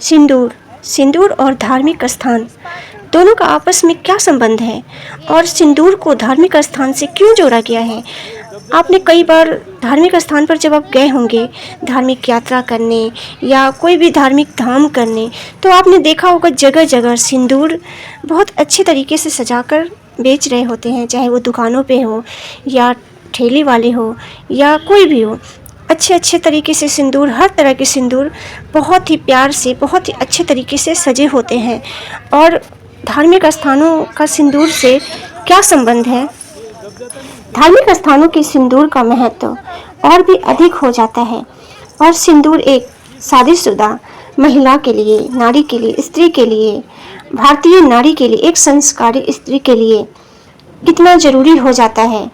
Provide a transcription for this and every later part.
सिंदूर सिंदूर और धार्मिक स्थान दोनों का आपस में क्या संबंध है और सिंदूर को धार्मिक स्थान से क्यों जोड़ा गया है। आपने कई बार धार्मिक स्थान पर जब आप गए होंगे धार्मिक यात्रा करने या कोई भी धार्मिक धाम करने, तो आपने देखा होगा जगह जगह सिंदूर बहुत अच्छे तरीके से सजाकर बेच रहे होते हैं, चाहे वो दुकानों पे हो या ठेले वाले हो या कोई भी हो। अच्छे अच्छे तरीके से सिंदूर, हर तरह के सिंदूर बहुत ही प्यार से, बहुत ही अच्छे तरीके से सजे होते हैं। और धार्मिक स्थानों का सिंदूर से क्या संबंध है? धार्मिक स्थानों के सिंदूर का महत्व और भी अधिक हो जाता है। और सिंदूर एक शादीशुदा महिला के लिए, नारी के लिए, स्त्री के लिए, भारतीय नारी के लिए, एक संस्कारी स्त्री के लिए कितना ज़रूरी हो जाता है,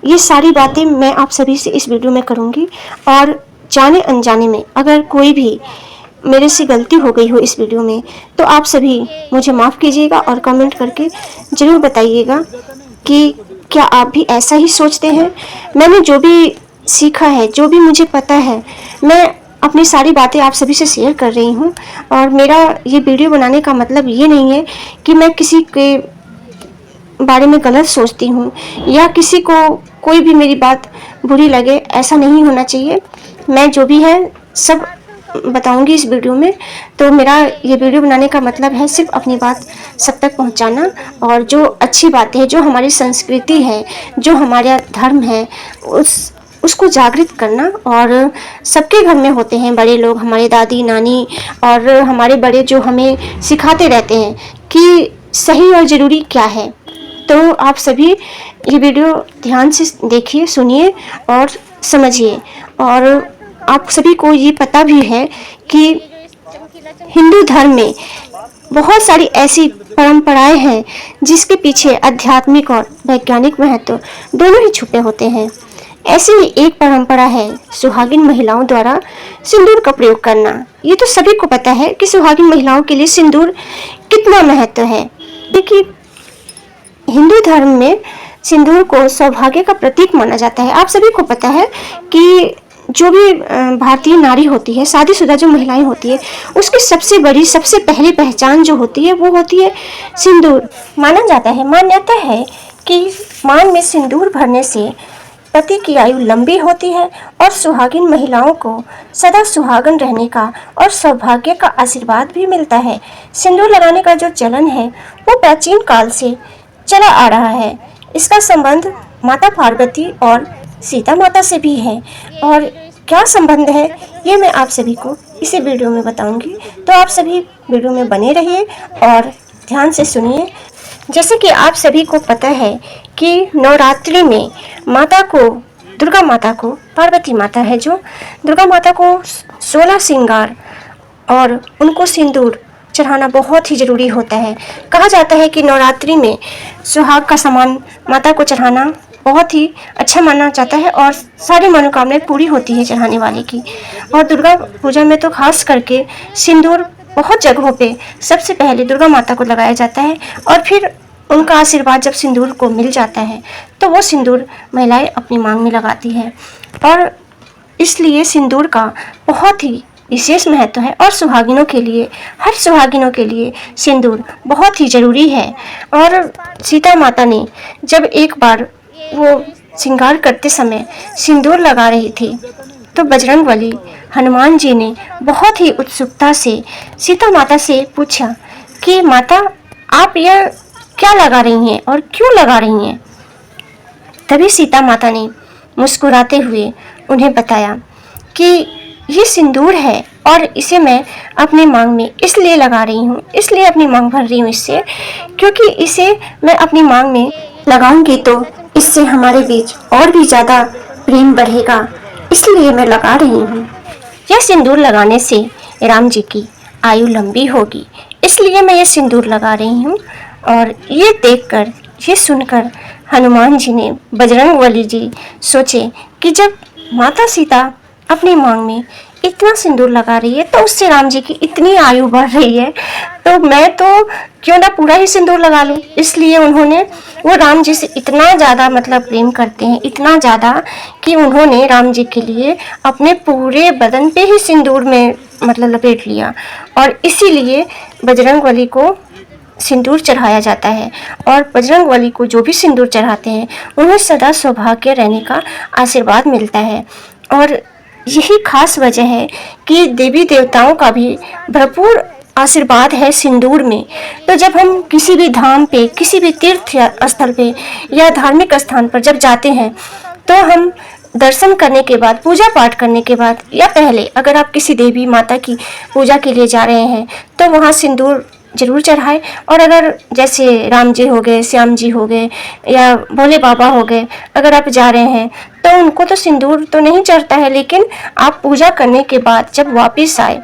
ये सारी बातें मैं आप सभी से इस वीडियो में करूंगी। और जाने अनजाने में अगर कोई भी मेरे से गलती हो गई हो इस वीडियो में, तो आप सभी मुझे माफ़ कीजिएगा और कमेंट करके ज़रूर बताइएगा कि क्या आप भी ऐसा ही सोचते हैं। मैंने जो भी सीखा है, जो भी मुझे पता है, मैं अपनी सारी बातें आप सभी से शेयर कर रही हूँ। और मेरा ये वीडियो बनाने का मतलब ये नहीं है कि मैं किसी के बारे में गलत सोचती हूँ या किसी को कोई भी मेरी बात बुरी लगे, ऐसा नहीं होना चाहिए। मैं जो भी है सब बताऊंगी इस वीडियो में। तो मेरा ये वीडियो बनाने का मतलब है सिर्फ अपनी बात सब तक पहुंचाना, और जो अच्छी बातें हैं, जो हमारी संस्कृति है, जो हमारा धर्म है, उसको जागृत करना। और सबके घर में होते हैं बड़े लोग, हमारे दादी नानी और हमारे बड़े, जो हमें सिखाते रहते हैं कि सही और ज़रूरी क्या है। तो आप सभी ये वीडियो ध्यान से देखिए, सुनिए और समझिए। और आप सभी को ये पता भी है कि हिंदू धर्म में बहुत सारी ऐसी परंपराएं हैं जिसके पीछे आध्यात्मिक और वैज्ञानिक महत्व दोनों ही छुपे होते हैं। ऐसी ही एक परंपरा है सुहागिन महिलाओं द्वारा सिंदूर का प्रयोग करना। ये तो सभी को पता है कि सुहागिन महिलाओं के लिए सिंदूर कितना महत्व है। देखिए, हिंदू धर्म में सिंदूर को सौभाग्य का प्रतीक माना जाता है। आप सभी को पता है कि जो भी भारतीय नारी होती है, शादीशुदा जो महिलाएं होती है, उसकी सबसे बड़ी, सबसे पहली पहचान जो होती है वो होती है सिंदूर। माना जाता है, मान्यता है कि मांग में सिंदूर भरने से पति की आयु लंबी होती है और सुहागिन महिलाओं को सदा सुहागन रहने का और सौभाग्य का आशीर्वाद भी मिलता है। सिंदूर लगाने का जो चलन है वो प्राचीन काल से चला आ रहा है। इसका संबंध माता पार्वती और सीता माता से भी है। और क्या संबंध है ये मैं आप सभी को इसी वीडियो में बताऊंगी। तो आप सभी वीडियो में बने रहिए और ध्यान से सुनिए। जैसे कि आप सभी को पता है कि नवरात्रि में माता को, दुर्गा माता को, पार्वती माता है जो, दुर्गा माता को 16 श्रृंगार और उनको सिंदूर चढ़ाना बहुत ही ज़रूरी होता है। कहा जाता है कि नवरात्रि में सुहाग का सामान माता को चढ़ाना बहुत ही अच्छा माना जाता है और सारी मनोकामनाएं पूरी होती है चढ़ाने वाले की। और दुर्गा पूजा में तो खास करके सिंदूर बहुत जगहों पे सबसे पहले दुर्गा माता को लगाया जाता है और फिर उनका आशीर्वाद जब सिंदूर को मिल जाता है तो वो सिंदूर महिलाएं अपनी मांग में लगाती है। और इसलिए सिंदूर का बहुत ही विशेष महत्व है और सुहागिनों के लिए, हर सुहागिनों के लिए सिंदूर बहुत ही ज़रूरी है। और सीता माता ने जब एक बार वो श्रृंगार करते समय सिंदूर लगा रही थी तो बजरंगबली हनुमान जी ने बहुत ही उत्सुकता से सीता माता से पूछा कि माता, आप यह क्या लगा रही हैं और क्यों लगा रही हैं? तभी सीता माता ने मुस्कुराते हुए उन्हें बताया कि ये सिंदूर है और इसे मैं अपनी मांग में इसलिए लगा रही हूँ, इसलिए अपनी मांग भर रही हूँ इससे, क्योंकि इसे मैं अपनी मांग में लगाऊंगी तो इससे हमारे बीच और भी ज़्यादा प्रेम बढ़ेगा, इसलिए मैं लगा रही हूँ। यह सिंदूर लगाने से राम जी की आयु लंबी होगी, इसलिए मैं ये सिंदूर लगा रही हूँ। और ये देखकर, ये सुनकर हनुमान जी ने, बजरंगबली जी सोचे कि जब माता सीता अपनी मांग में इतना सिंदूर लगा रही है तो उससे राम जी की इतनी आयु बढ़ रही है, तो मैं तो क्यों ना पूरा ही सिंदूर लगा लूं। इसलिए उन्होंने, वो राम जी से इतना ज़्यादा मतलब प्रेम करते हैं, इतना ज़्यादा कि उन्होंने राम जी के लिए अपने पूरे बदन पे ही सिंदूर में मतलब लपेट लिया। और इसीलिए बजरंगबली को सिंदूर चढ़ाया जाता है। और बजरंगबली को जो भी सिंदूर चढ़ाते हैं उन्हें सदा सौभाग्य रहने का आशीर्वाद मिलता है। और यही खास वजह है कि देवी देवताओं का भी भरपूर आशीर्वाद है सिंदूर में। तो जब हम किसी भी धाम पे, किसी भी तीर्थ स्थल पे या धार्मिक स्थान पर जब जाते हैं, तो हम दर्शन करने के बाद, पूजा पाठ करने के बाद, या पहले अगर आप किसी देवी माता की पूजा के लिए जा रहे हैं तो वहाँ सिंदूर जरूर चढ़ाए। और अगर जैसे राम जी हो गए, श्याम जी हो गए, या भोले बाबा हो गए, अगर आप जा रहे हैं तो उनको तो सिंदूर तो नहीं चढ़ता है, लेकिन आप पूजा करने के बाद जब वापस आए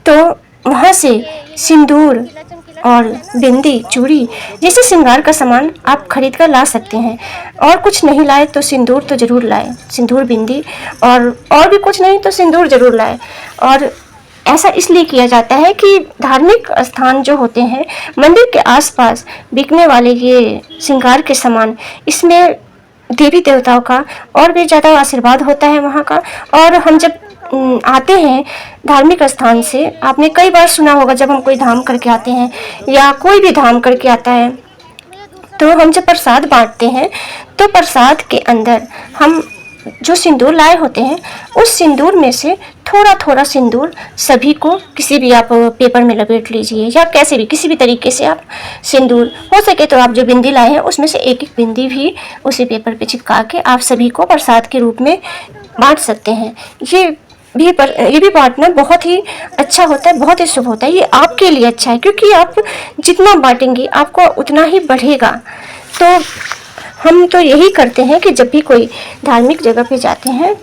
तो वहाँ से सिंदूर और बिंदी, चूड़ी जैसे श्रृंगार का सामान आप खरीद कर ला सकते हैं। और कुछ नहीं लाए तो सिंदूर तो ज़रूर लाए, सिंदूर, बिंदी, और भी कुछ नहीं तो सिंदूर ज़रूर लाए। और ऐसा इसलिए किया जाता है कि धार्मिक स्थान जो होते हैं, मंदिर के आसपास बिकने वाले ये श्रृंगार के सामान, इसमें देवी देवताओं का और भी ज़्यादा आशीर्वाद होता है वहाँ का। और हम जब आते हैं धार्मिक स्थान से, आपने कई बार सुना होगा, जब हम कोई धाम करके आते हैं या कोई भी धाम करके आता है, तो हम जब प्रसाद बांटते हैं तो प्रसाद के अंदर हम जो सिंदूर लाए होते हैं उस सिंदूर में से थोड़ा थोड़ा सिंदूर सभी को, किसी भी आप पेपर में लपेट लीजिए या कैसे भी, किसी भी तरीके से आप सिंदूर, हो सके तो आप जो बिंदी लाए हैं उसमें से एक एक बिंदी भी उसी पेपर पे चिपका के आप सभी को प्रसाद के रूप में बांट सकते हैं। ये भी बांटना बहुत ही अच्छा होता है, बहुत ही शुभ होता है। ये आपके लिए अच्छा है, क्योंकि आप जितना बांटेंगे आपको उतना ही बढ़ेगा। तो हम तो यही करते हैं कि जब भी कोई धार्मिक जगह पे जाते हैं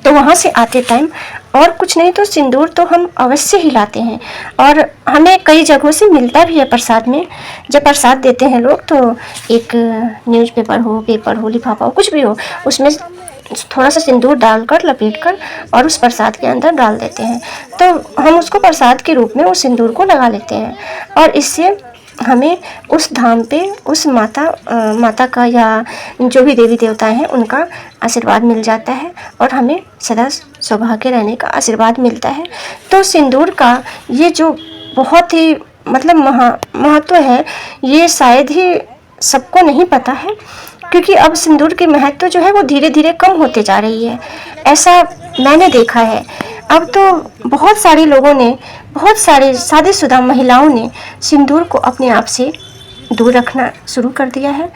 तो वहाँ से आते टाइम और कुछ नहीं तो सिंदूर तो हम अवश्य ही लाते हैं। और हमें कई जगहों से मिलता भी है प्रसाद में। जब प्रसाद देते हैं लोग तो एक न्यूज़पेपर हो, पेपर हो, लिफाफा हो, कुछ भी हो, उसमें थोड़ा सा सिंदूर डालकर, लपेट कर और उस प्रसाद के अंदर डाल देते हैं। तो हम उसको प्रसाद के रूप में उस सिंदूर को लगा लेते हैं। और इससे हमें उस धाम पे उस माता का या जो भी देवी देवता हैं उनका आशीर्वाद मिल जाता है और हमें सदा सौभाग्य रहने का आशीर्वाद मिलता है। तो सिंदूर का ये जो बहुत ही मतलब महत्व है, ये शायद ही सबको नहीं पता है, क्योंकि अब सिंदूर की महत्व जो है वो धीरे धीरे कम होते जा रही है, ऐसा मैंने देखा है। अब तो बहुत सारे लोगों ने, बहुत सारे शादीशुदा महिलाओं ने सिंदूर को अपने आप से दूर रखना शुरू कर दिया है,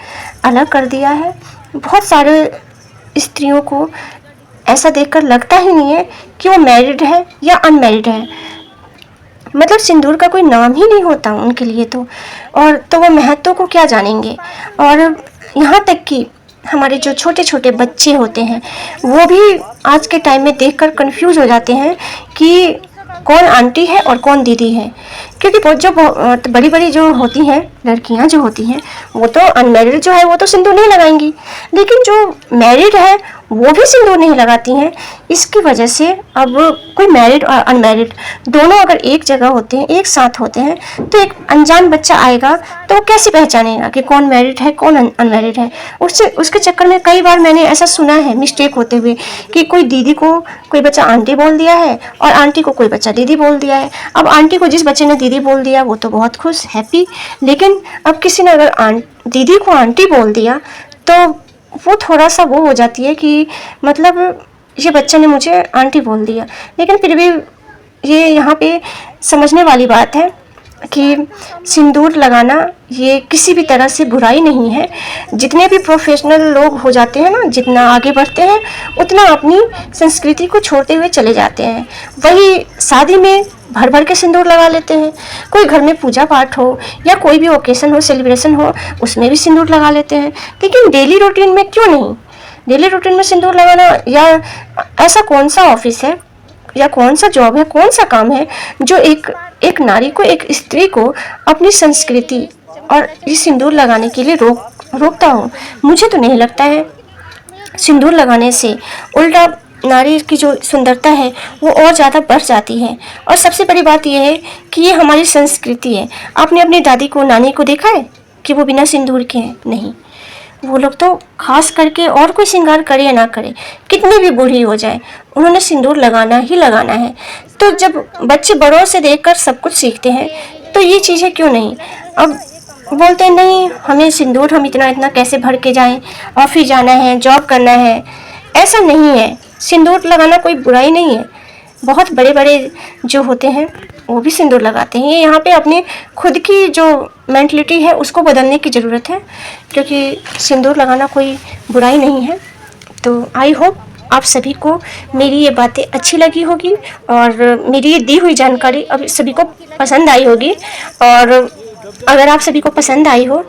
अलग कर दिया है। बहुत सारे स्त्रियों को ऐसा देखकर लगता ही नहीं है कि वो मैरिड है या अनमैरिड है, मतलब सिंदूर का कोई नाम ही नहीं होता उनके लिए तो। और तो वो महत्व को क्या जानेंगे। और यहाँ तक कि हमारे जो छोटे छोटे बच्चे होते हैं वो भी आज के टाइम में देखकर कंफ्यूज हो जाते हैं कि कौन आंटी है और कौन दीदी है, क्योंकि जो बड़ी बड़ी जो होती हैं लड़कियां जो होती हैं वो तो अनमैरिड जो है वो तो सिंदूर नहीं लगाएंगी, लेकिन जो मैरिड है वो भी सिंदूर नहीं लगाती हैं। इसकी वजह से अब कोई मैरिड और अनमैरिड दोनों अगर एक जगह होते हैं, एक साथ होते हैं, तो एक अनजान बच्चा आएगा तो वो कैसे पहचानेगा कि कौन मैरिड है कौन अनमैरिड है। उसके चक्कर में कई बार मैंने ऐसा सुना है मिस्टेक होते हुए कि कोई दीदी को कोई बच्चा आंटी बोल दिया है और आंटी को कोई बच्चा दीदी बोल दिया है। अब आंटी को जिस बच्चे ने दीदी बोल दिया वो तो बहुत खुश, हैप्पी, लेकिन अब किसी ने अगर दीदी को आंटी बोल दिया तो वो थोड़ा सा वो हो जाती है कि मतलब ये बच्चे ने मुझे आंटी बोल दिया। लेकिन फिर भी ये यहाँ पे समझने वाली बात है कि सिंदूर लगाना ये किसी भी तरह से बुराई नहीं है। जितने भी प्रोफेशनल लोग हो जाते हैं ना, जितना आगे बढ़ते हैं उतना अपनी संस्कृति को छोड़ते हुए चले जाते हैं। वही शादी में भर भर के सिंदूर लगा लेते हैं, कोई घर में पूजा पाठ हो या कोई भी ओकेशन हो, सेलिब्रेशन हो, उसमें भी सिंदूर लगा लेते हैं। लेकिन डेली रूटीन में क्यों नहीं? डेली रूटीन में सिंदूर लगाना, या ऐसा कौन सा ऑफिस है या कौन सा जॉब है, कौन सा काम है जो एक नारी को, एक स्त्री को अपनी संस्कृति और ये सिंदूर लगाने के लिए रोकता हो? मुझे तो नहीं लगता है। सिंदूर लगाने से उल्टा नारी की जो सुंदरता है वो और ज़्यादा बढ़ जाती है। और सबसे बड़ी बात यह है कि ये हमारी संस्कृति है। आपने अपनी दादी को, नानी को देखा है कि वो बिना सिंदूर के हैं? नहीं, वो लोग तो खास करके और कोई श्रृंगार करे या ना करे, कितनी भी बूढ़ी हो जाए, उन्होंने सिंदूर लगाना ही लगाना है। तो जब बच्चे बड़ों से देखकर सब कुछ सीखते हैं तो ये चीज़ें क्यों नहीं। अब बोलते हैं नहीं हमें सिंदूर, हम इतना इतना कैसे भर के जाएं, ऑफिस जाना है, जॉब करना है। ऐसा नहीं है, सिंदूर लगाना कोई बुराई नहीं है। बहुत बड़े बड़े जो होते हैं वो भी सिंदूर लगाते हैं। ये यहाँ पे अपनी खुद की जो मेंटलिटी है उसको बदलने की ज़रूरत है, क्योंकि सिंदूर लगाना कोई बुराई नहीं है। तो आई होप आप सभी को मेरी ये बातें अच्छी लगी होगी और मेरी ये दी हुई जानकारी अब सभी को पसंद आई होगी। और अगर आप सभी को पसंद आई हो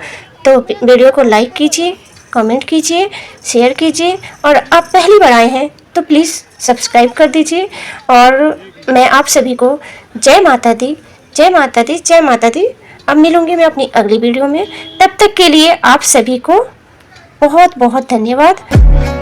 तो वीडियो को लाइक कीजिए, कमेंट कीजिए, शेयर कीजिए, और आप पहली बार आए हैं तो प्लीज़ सब्सक्राइब कर दीजिए। और मैं आप सभी को जय माता दी, जय माता दी, जय माता दी। अब मिलूंगी मैं अपनी अगली वीडियो में, तब तक के लिए आप सभी को बहुत बहुत धन्यवाद।